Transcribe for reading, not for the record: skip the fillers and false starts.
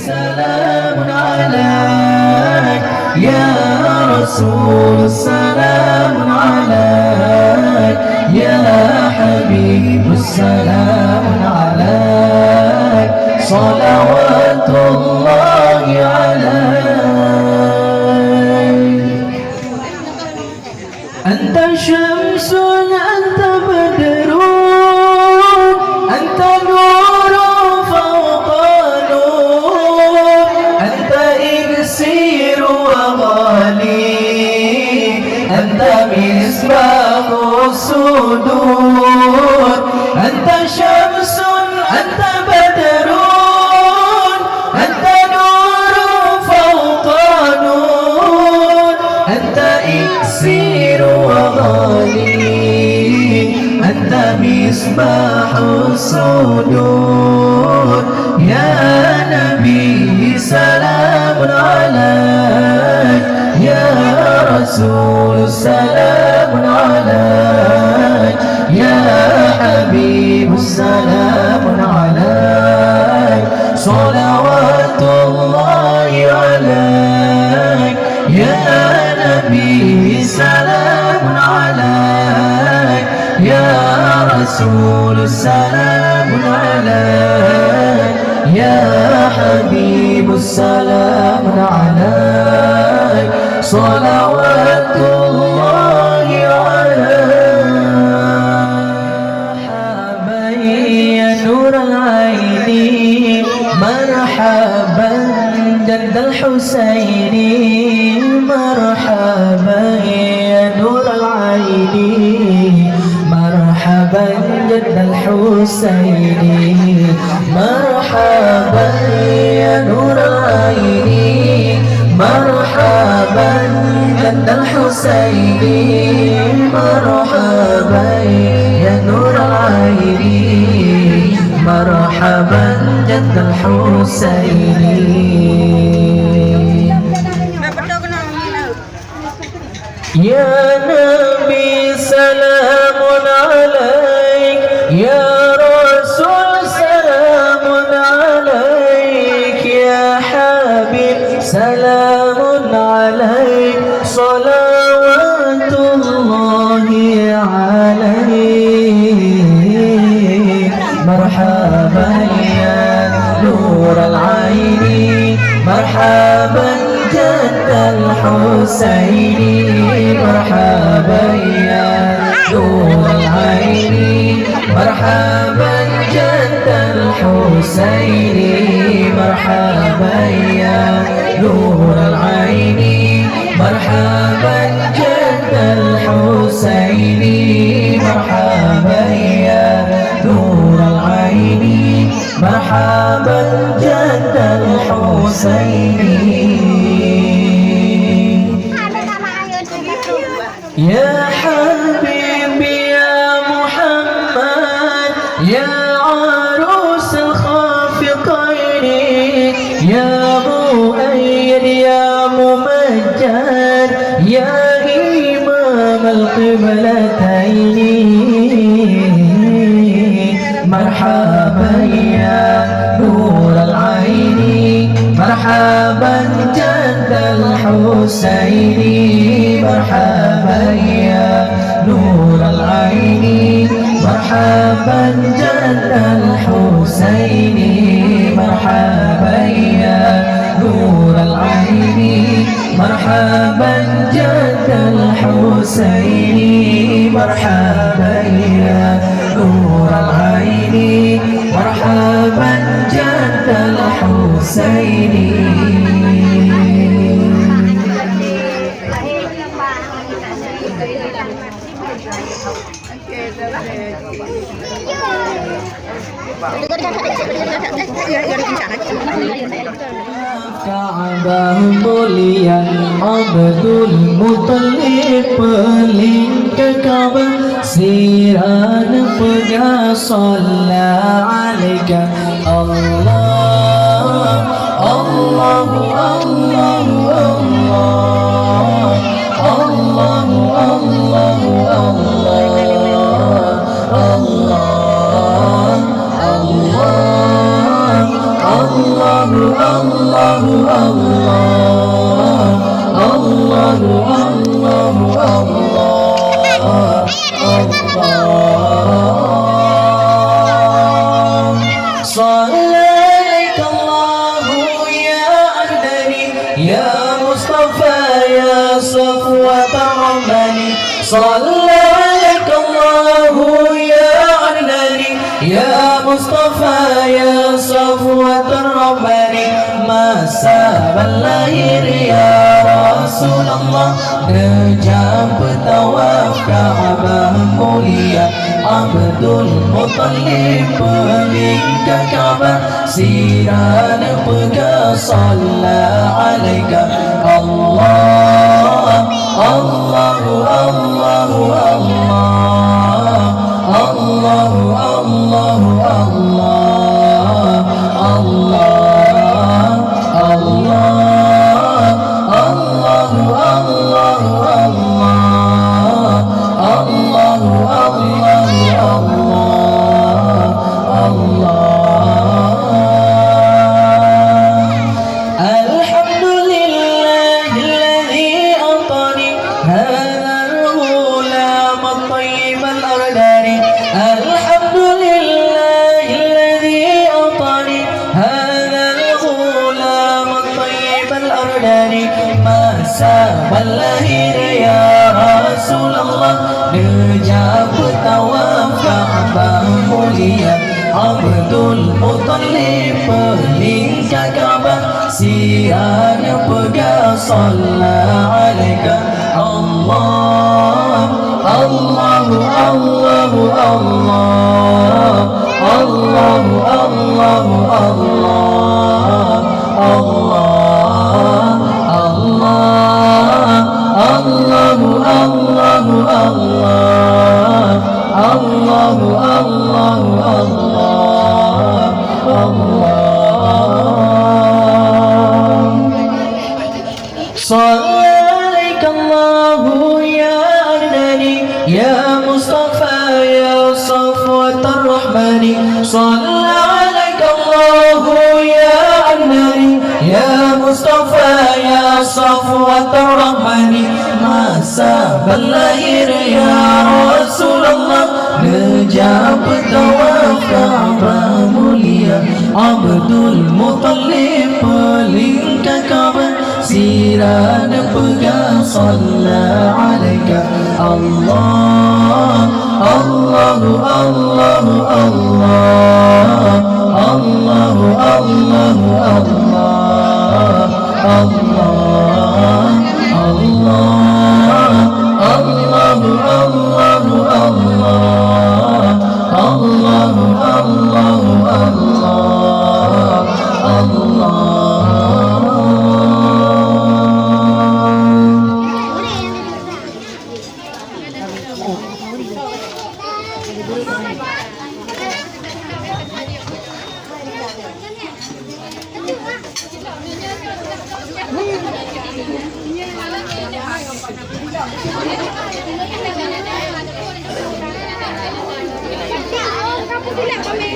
سلام عليك يا رسول السلام عليك يا حبيب السلام عليك صلوات الله عليك أنت شمس أنت بدر أنت نور فوق نور أنت إكسير وغالي أنت مصباح الصدور أنت شمس أنت بدر أنت نور فوق نور أنت إكسير وغالي أنت مصباح الصدور يا نبي سلام عليك يا رسول سلام عليك يا حبيب السلام عليك صلوات الله عليك يا نبي سلام عليك يا رسول السلام عليك يا حبيب السلام عليك صلوات الله عليك يا نور العين مرحبا جد الحسين مرحبا يا نور العين مرحبا جد الحسين مرحبا يا نور العين مرحبا جد الحسين مرحبا يا نور العين مرحبا جد الحسين يا نبي سلام عليك يا رسول سلام عليك يا حبيب سلام عليك صلوات الله عليك مرحبا يا نور العين مرحبا جد الحسين مرحبا يا نور العين مرحبا جد الحسين مرحبا يا نور العين مرحبا جد الحسين مرحبا يا نور العين مرحبا جد الحسين يا حبيبي يا محمد يا عروس الخافقين يا مؤيد يا ممجد يا إمام القبلتين مرحبا يا نور العين مرحبا جد الحسين مرحبا يا نور العين مرحبا جد الحسين مرحبا يا نور العين مرحبا جد الحسين مرحبا يا نور العين مرحبا جد الحسين Ka'bah mulia Abdul Muttalib paling ke Ka'bah siran pega salla alaika Allah Allah Allah Allah Allah Allah Allah Allah Allah صلى عليك الله يا عدناني يا مصطفى يا صفوة الرحمن ما ساب الليل يا رسول الله نجاب tawaf Ka'bah mulia Abdul Muttalib pelingkar Ka'bah siran pega salla alaika Allah Allahu Allahu Allah Allahu Allahu Allah Allah Allah Allahu Allahu Allah Allahu Allahu Allah Allah Walahir ya Rasulullah Nejab tawaf Ka'bah mulia Abdul Muttalib pelingkar Ka'bah siran pega salla alaika Allah Allahu Allahu Allah Allahu Allahu Allah Allah Allahu Allahu Allah Allahu Allahu Allah Allah Sallaika Allahu ya Adnani ya Mustafa ya Safwatar Rahmani Sallaika Allahu ya Adnani ya Mustafa ya Safwatar Rahmani masa berlahir ya Rasulullah nejab tawaf Ka'bah mulia Abdul Muttalib pelingkar Ka'bah siran pega salla alaika Allah Allahu Allahu Allah Allahu Allahu Allah Allah Allah Allahu Allahu Allah Allahu Allahu Allah Kamu bilang kami